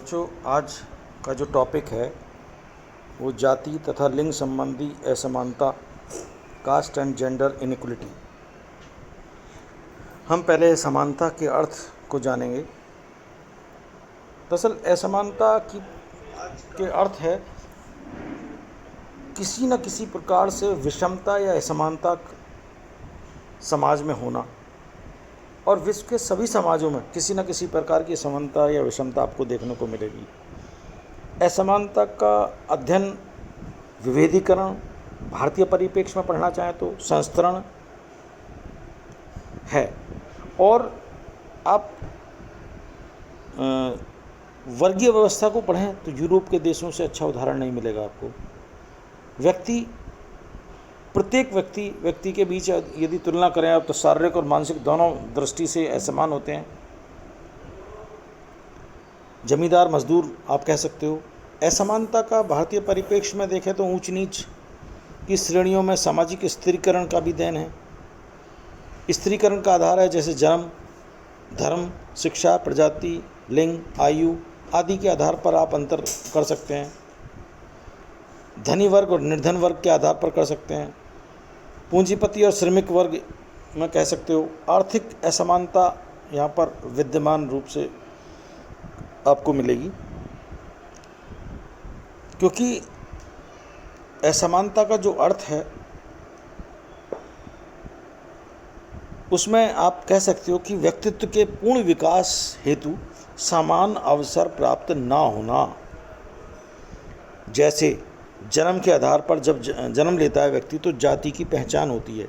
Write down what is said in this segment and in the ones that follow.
बच्चों, आज का जो टॉपिक है वो जाति तथा लिंग संबंधी असमानता, कास्ट एंड जेंडर इनइक्वलिटी। हम पहले असमानता के अर्थ को जानेंगे। दरअसल असमानता के अर्थ है किसी न किसी प्रकार से विषमता या असमानता समाज में होना, और विश्व के सभी समाजों में किसी न किसी प्रकार की असमानता या विषमता आपको देखने को मिलेगी। असमानता का अध्ययन, विभेदीकरण, भारतीय परिप्रेक्ष्य में पढ़ना चाहें तो संस्तरण है। और आप वर्गीय व्यवस्था को पढ़ें तो यूरोप के देशों से अच्छा उदाहरण नहीं मिलेगा आपको। प्रत्येक व्यक्ति के बीच यदि तुलना करें आप तो शारीरिक और मानसिक दोनों दृष्टि से असमान होते हैं। जमींदार मजदूर आप कह सकते हो। असमानता का भारतीय परिप्रेक्ष्य में देखें तो ऊंच नीच की श्रेणियों में सामाजिक स्थिरीकरण का भी देन है। स्थिरीकरण का आधार है जैसे जन्म, धर्म, शिक्षा, प्रजाति, लिंग, आयु आदि के आधार पर आप अंतर कर सकते हैं। धनी वर्ग और निर्धन वर्ग के आधार पर कर सकते हैं। पूंजीपति और श्रमिक वर्ग में कह सकते हो। आर्थिक असमानता यहाँ पर विद्यमान रूप से आपको मिलेगी, क्योंकि असमानता का जो अर्थ है उसमें आप कह सकते हो कि व्यक्तित्व के पूर्ण विकास हेतु समान अवसर प्राप्त ना होना। जैसे जन्म के आधार पर जब जन्म लेता है व्यक्ति तो जाति की पहचान होती है,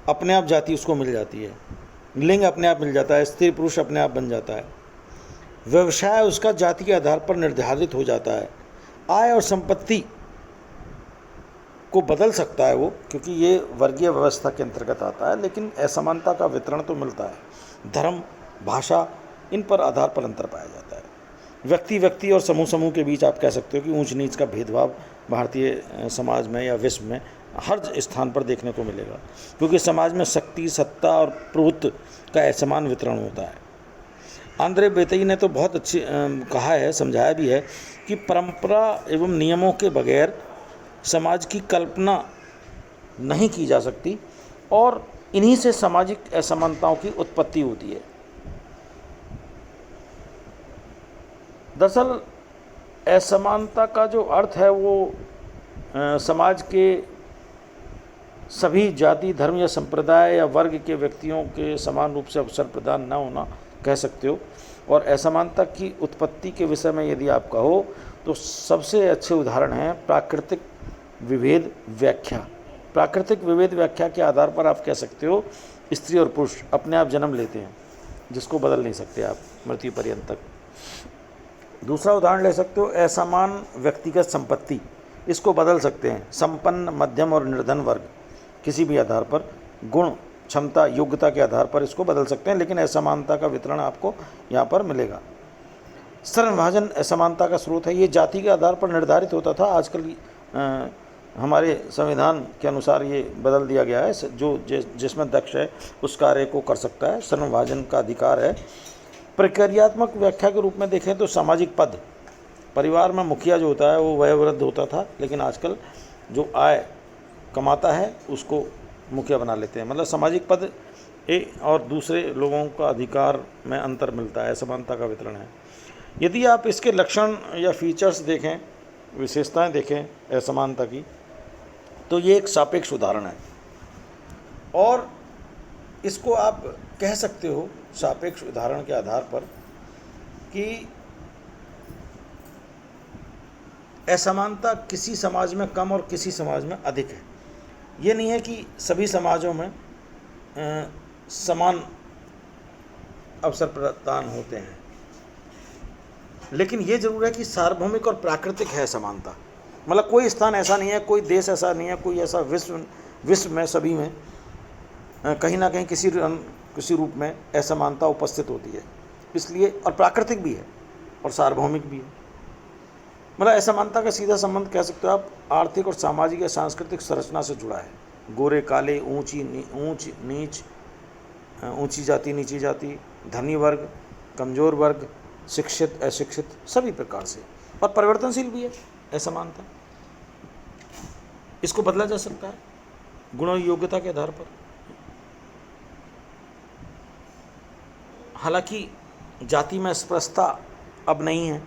अपने आप जाति उसको मिल जाती है। लिंग अपने आप मिल जाता है, स्त्री पुरुष अपने आप बन जाता है। व्यवसाय उसका जाति के आधार पर निर्धारित हो जाता है। आय और संपत्ति को बदल सकता है वो, क्योंकि ये वर्गीय व्यवस्था के अंतर्गत आता है, लेकिन असमानता का वितरण तो मिलता है। धर्म, भाषा, इन पर आधार पर अंतर पाया जाता है। व्यक्ति और समूह के बीच आप कह सकते हो कि ऊंच नीच का भेदभाव भारतीय समाज में या विश्व में हर स्थान पर देखने को मिलेगा, क्योंकि समाज में शक्ति, सत्ता और प्रभुत्व का असमान वितरण होता है। आंद्रे बेतई ने तो बहुत अच्छी कहा है, समझाया भी है कि परंपरा एवं नियमों के बगैर समाज की कल्पना नहीं की जा सकती, और इन्हीं से सामाजिक असमानताओं की उत्पत्ति होती है। दरअसल असमानता का जो अर्थ है वो समाज के सभी जाति, धर्म या संप्रदाय या वर्ग के व्यक्तियों के समान रूप से अवसर प्रदान न होना कह सकते हो। और असमानता की उत्पत्ति के विषय में यदि आप कहो तो सबसे अच्छे उदाहरण हैं प्राकृतिक विभेद व्याख्या। प्राकृतिक विभेद व्याख्या के आधार पर आप कह सकते हो स्त्री और पुरुष अपने आप जन्म लेते हैं, जिसको बदल नहीं सकते आप मृत्यु पर्यंत तक। दूसरा उदाहरण ले सकते हो असमान व्यक्तिगत संपत्ति, इसको बदल सकते हैं। संपन्न, मध्यम और निर्धन वर्ग किसी भी आधार पर, गुण, क्षमता, योग्यता के आधार पर इसको बदल सकते हैं, लेकिन असमानता का वितरण आपको यहाँ पर मिलेगा। श्रम विभाजन असमानता का स्रोत है। ये जाति के आधार पर निर्धारित होता था, आजकल हमारे संविधान के अनुसार ये बदल दिया गया है। जो जिसमें दक्ष है उस कार्य को कर सकता है, श्रम विभाजन का अधिकार है। प्रक्रियात्मक व्याख्या के रूप में देखें तो सामाजिक पद, परिवार में मुखिया जो होता है वो वयोवृद्ध होता था, लेकिन आजकल जो आय कमाता है उसको मुखिया बना लेते हैं। मतलब सामाजिक पद और दूसरे लोगों का अधिकार में अंतर मिलता है, असमानता का वितरण है। यदि आप इसके लक्षण या फीचर्स देखें, विशेषताएं देखें असमानता की, तो ये एक सापेक्ष उदाहरण है, और इसको आप कह सकते हो सापेक्ष उदाहरण के आधार पर कि असमानता किसी समाज में कम और किसी समाज में अधिक है। ये नहीं है कि सभी समाजों में समान अवसर प्रदान होते हैं, लेकिन ये जरूर है कि सार्वभौमिक और प्राकृतिक है असमानता। मतलब कोई स्थान ऐसा नहीं है, कोई देश ऐसा नहीं है, कोई ऐसा विश्व में सभी में कहीं ना कहीं किसी रूप में असमानता उपस्थित होती है। इसलिए, और प्राकृतिक भी है और सार्वभौमिक भी है। मतलब असमानता का सीधा संबंध कह सकते हो आप आर्थिक और सामाजिक या सांस्कृतिक संरचना से जुड़ा है। गोरे काले, ऊंच नीच, ऊंची जाति नीची जाति, धनी वर्ग, कमज़ोर वर्ग, शिक्षित अशिक्षित सभी प्रकार से, और परिवर्तनशील भी है असमानता। इसको बदला जा सकता है गुण और योग्यता के आधार पर। हालांकि जाति में स्पष्टता अब नहीं है,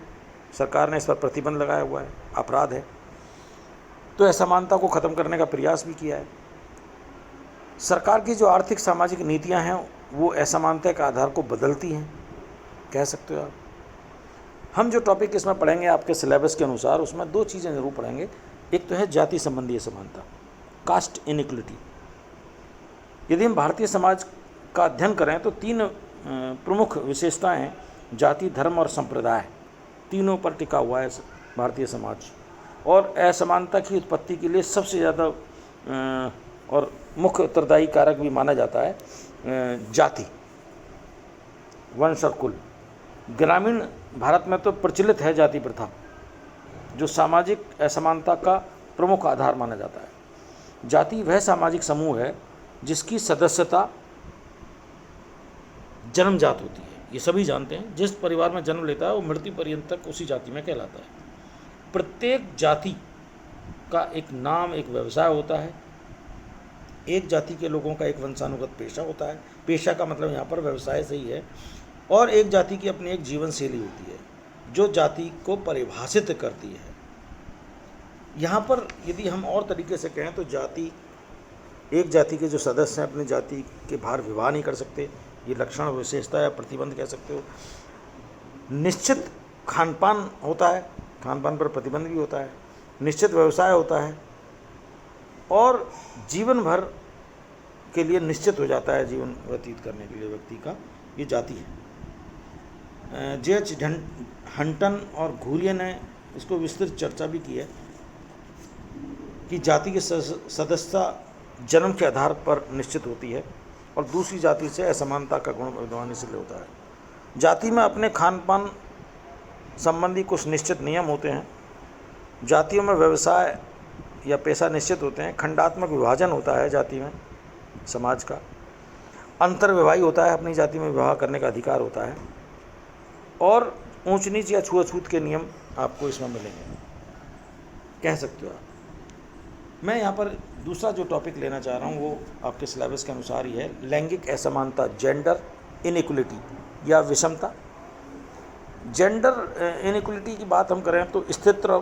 सरकार ने इस पर प्रतिबंध लगाया हुआ है, अपराध है। तो असमानता को ख़त्म करने का प्रयास भी किया है। सरकार की जो आर्थिक सामाजिक नीतियां हैं वो असमानता के आधार को बदलती हैं, कह सकते हो आप। हम जो टॉपिक इसमें पढ़ेंगे आपके सिलेबस के अनुसार, उसमें दो चीज़ें ज़रूर पढ़ेंगे। एक तो है जाति संबंधी असमानता, कास्ट इनइक्वलिटी। यदि हम भारतीय समाज का अध्ययन करें तो तीन प्रमुख विशेषताएं हैं, जाति, धर्म और संप्रदाय। तीनों पर टिका हुआ है भारतीय समाज। और असमानता की उत्पत्ति के लिए सबसे ज़्यादा और मुख्य उत्तरदायी कारक भी माना जाता है जाति, वंश और कुल। ग्रामीण भारत में तो प्रचलित है जाति प्रथा, जो सामाजिक असमानता का प्रमुख आधार माना जाता है। जाति वह सामाजिक समूह है जिसकी सदस्यता जन्मजात होती है। ये सभी जानते हैं, जिस परिवार में जन्म लेता है वो मृत्यु पर्यंत तक उसी जाति में कहलाता है। प्रत्येक जाति का एक नाम, एक व्यवसाय होता है। एक जाति के लोगों का एक वंशानुगत पेशा होता है। पेशा का मतलब यहाँ पर व्यवसाय से ही है। और एक जाति की अपनी एक जीवन शैली होती है जो जाति को परिभाषित करती है। यहाँ पर यदि हम और तरीके से कहें तो जाति, एक जाति के जो सदस्य हैं अपनी जाति के बाहर विवाह नहीं कर सकते, ये लक्षण विशेषता या प्रतिबंध कह सकते हो। निश्चित खानपान होता है, खानपान पर प्रतिबंध भी होता है। निश्चित व्यवसाय होता है और जीवन भर के लिए निश्चित हो जाता है जीवन व्यतीत करने के लिए व्यक्ति का, ये जाति है। जे.एच. हंटन और घूरिया ने इसको विस्तृत चर्चा भी की है कि जाति की सदस्यता जन्म के आधार पर निश्चित होती है और दूसरी जाति से असमानता का गुण विद्यमान इसलिए होता है। जाति में अपने खान पान संबंधी कुछ निश्चित नियम होते हैं। जातियों में व्यवसाय या पेशा निश्चित होते हैं। खंडात्मक विभाजन होता है जाति में, समाज का अंतर्विवाही होता है, अपनी जाति में विवाह करने का अधिकार होता है। और ऊंच नीच या छुआछूत के नियम आपको इसमें मिलेंगे, कह सकते हो आप। मैं यहाँ पर दूसरा जो टॉपिक लेना चाह रहा हूँ वो आपके सिलेबस के अनुसार ही है, लैंगिक असमानता, जेंडर इनइक्वलिटी या विषमता। जेंडर इनइक्वलिटी की बात हम करें तो स्त्रीत्व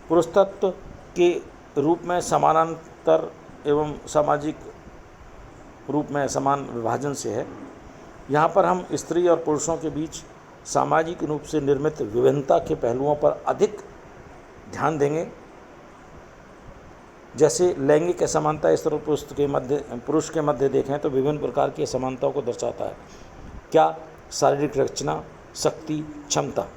पुरुषत्व के रूप में समानांतर एवं सामाजिक रूप में समान विभाजन से है। यहाँ पर हम स्त्री और पुरुषों के बीच सामाजिक रूप से निर्मित विभिन्नता के पहलुओं पर अधिक ध्यान देंगे। जैसे लैंगिक असमानता स्त्री और पुरुष के मध्य देखें तो विभिन्न प्रकार की असमानताओं को दर्शाता है। क्या? शारीरिक रचना, शक्ति, क्षमता।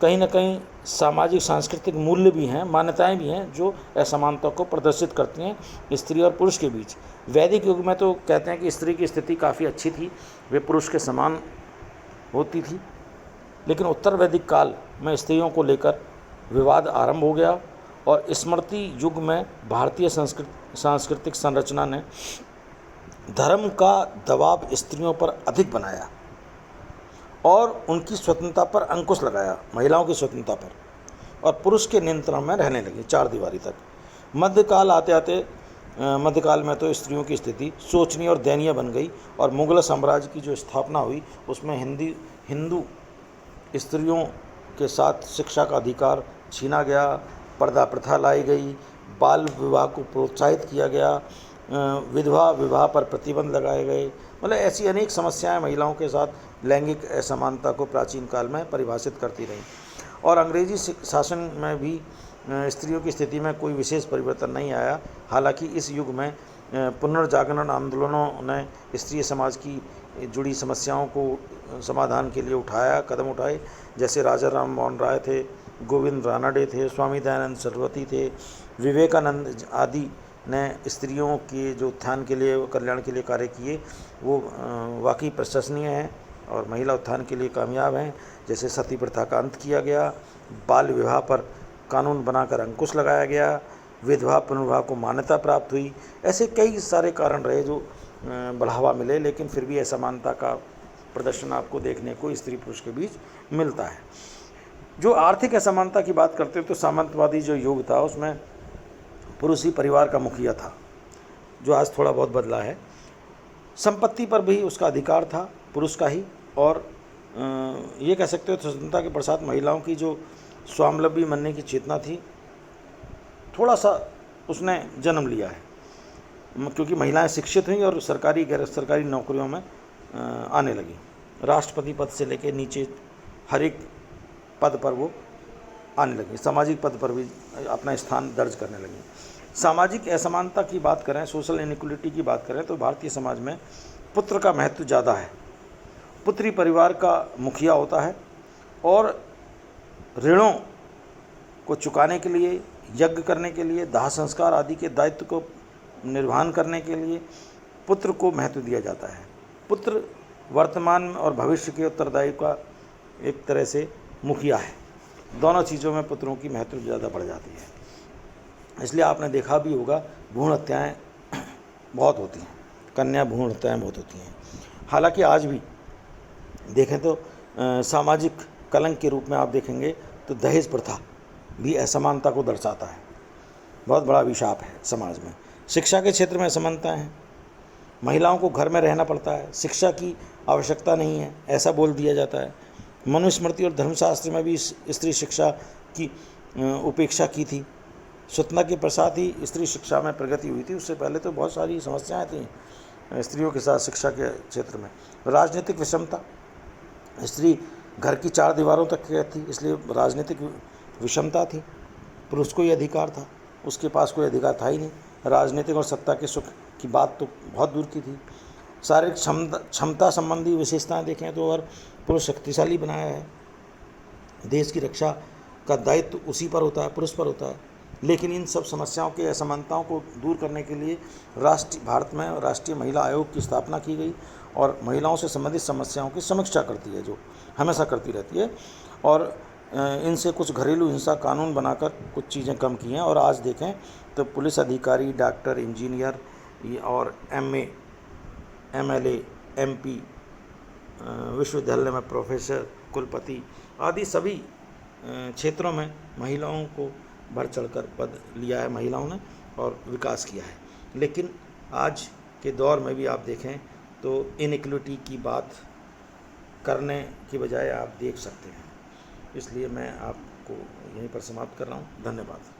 कहीं ना कहीं सामाजिक सांस्कृतिक मूल्य भी हैं, मान्यताएं भी हैं जो असमानता को प्रदर्शित करती हैं स्त्री और पुरुष के बीच। वैदिक युग में तो कहते हैं कि स्त्री की स्थिति काफ़ी अच्छी थी, वे पुरुष के समान होती थी। लेकिन उत्तर वैदिक काल में स्त्रियों को लेकर विवाद आरंभ हो गया और स्मृति युग में भारतीय सांस्कृतिक संरचना ने धर्म का दबाव स्त्रियों पर अधिक बनाया और उनकी स्वतंत्रता पर अंकुश लगाया, महिलाओं की स्वतंत्रता पर, और पुरुष के नियंत्रण में रहने लगी चार दीवारी तक। मध्यकाल आते आते मध्यकाल में तो स्त्रियों की स्थिति शोचनीय और दयनीय बन गई और मुगल साम्राज्य की जो स्थापना हुई उसमें हिंदू स्त्रियों के साथ शिक्षा का अधिकार छीना गया, पर्दा प्रथा लाई गई, बाल विवाह को प्रोत्साहित किया गया, विधवा विवाह पर प्रतिबंध लगाए गए। मतलब ऐसी अनेक समस्याएं महिलाओं के साथ लैंगिक असमानता को प्राचीन काल में परिभाषित करती रहीं। और अंग्रेजी शासन में भी स्त्रियों की स्थिति में कोई विशेष परिवर्तन नहीं आया। हालांकि इस युग में पुनर्जागरण आंदोलनों ने स्त्री समाज की जुड़ी समस्याओं को समाधान के लिए कदम उठाए। जैसे राजा राम मोहन राय थे, गोविंद रानाडे थे, स्वामी दयानंद सरस्वती थे, विवेकानंद आदि ने स्त्रियों के जो उत्थान के लिए, कल्याण के लिए कार्य किए वो वाकई प्रशंसनीय हैं और महिला उत्थान के लिए कामयाब हैं। जैसे सती प्रथा का अंत किया गया, बाल विवाह पर कानून बनाकर अंकुश लगाया गया, विधवा पुनर्विवाह को मान्यता प्राप्त हुई। ऐसे कई सारे कारण रहे जो बढ़ावा मिले, लेकिन फिर भी असमानता का प्रदर्शन आपको देखने को स्त्री पुरुष के बीच मिलता है। जो आर्थिक असमानता की बात करते हैं तो सामंतवादी जो युग था उसमें पुरुष ही परिवार का मुखिया था, जो आज थोड़ा बहुत बदला है। संपत्ति पर भी उसका अधिकार था पुरुष का ही, और ये कह सकते हो स्वतंत्रता के पश्चात महिलाओं की जो स्वावलंबी बनने की चेतना थी, थोड़ा सा उसने जन्म लिया है, क्योंकि महिलाएं शिक्षित हुई और सरकारी गैर सरकारी नौकरियों में आने लगी। राष्ट्रपति पद से लेकर नीचे हर एक पद पर वो आने लगी, सामाजिक पद पर भी अपना स्थान दर्ज करने लगी। सामाजिक असमानता की बात करें, सोशल इनइक्वलिटी की बात करें, तो भारतीय समाज में पुत्र का महत्व ज़्यादा है। पुत्री परिवार का मुखिया होता है और ऋणों को चुकाने के लिए, यज्ञ करने के लिए, दाह संस्कार आदि के दायित्व को निर्वहन करने के लिए पुत्र को महत्व दिया जाता है। पुत्र वर्तमान और भविष्य के उत्तरदायी का एक तरह से मुखिया है। दोनों चीज़ों में पुत्रों की महत्व ज़्यादा बढ़ जाती है। इसलिए आपने देखा भी होगा भ्रूण हत्याएँ बहुत होती हैं, कन्या भ्रूण हत्याएँ बहुत होती हैं। हालांकि आज भी देखें तो सामाजिक कलंक के रूप में आप देखेंगे तो दहेज प्रथा भी असमानता को दर्शाता है, बहुत बड़ा अभिशाप है समाज में। शिक्षा के क्षेत्र में असमानता है, महिलाओं को घर में रहना पड़ता है, शिक्षा की आवश्यकता नहीं है ऐसा बोल दिया जाता है। मनुस्मृति और धर्मशास्त्र में भी स्त्री शिक्षा की उपेक्षा की थी। स्वतंत्रता के पश्चात ही स्त्री शिक्षा में प्रगति हुई थी, उससे पहले तो बहुत सारी समस्याएं थी स्त्रियों के साथ शिक्षा के क्षेत्र में। राजनीतिक विषमता, स्त्री घर की चार दीवारों तक थी, इसलिए राजनीतिक विषमता थी। पुरुष को ही अधिकार था, उसके पास कोई अधिकार था ही नहीं। राजनीतिक और सत्ता के सुख की बात तो बहुत दूर की थी। शारीरिक क्षमता संबंधी विशेषताएं देखें तो अगर पुरुष शक्तिशाली बनाया है, देश की रक्षा का दायित्व उसी पर होता है, पुरुष पर होता है। लेकिन इन सब समस्याओं के असमानताओं को दूर करने के लिए भारत में राष्ट्रीय महिला आयोग की स्थापना की गई और महिलाओं से संबंधित समस्याओं की समीक्षा करती है, जो हमेशा करती रहती है। और इनसे कुछ घरेलू हिंसा कानून बनाकर कुछ चीज़ें कम की हैं। और आज देखें तो पुलिस अधिकारी, डॉक्टर, इंजीनियर और MA, MLA, MP, विश्वविद्यालय में प्रोफेसर, कुलपति आदि सभी क्षेत्रों में महिलाओं को बढ़ चढ़कर पद लिया है महिलाओं ने और विकास किया है। लेकिन आज के दौर में भी आप देखें तो इनइक्वलिटी की बात करने की बजाय आप देख सकते हैं। इसलिए मैं आपको यहीं पर समाप्त कर रहा हूँ। धन्यवाद।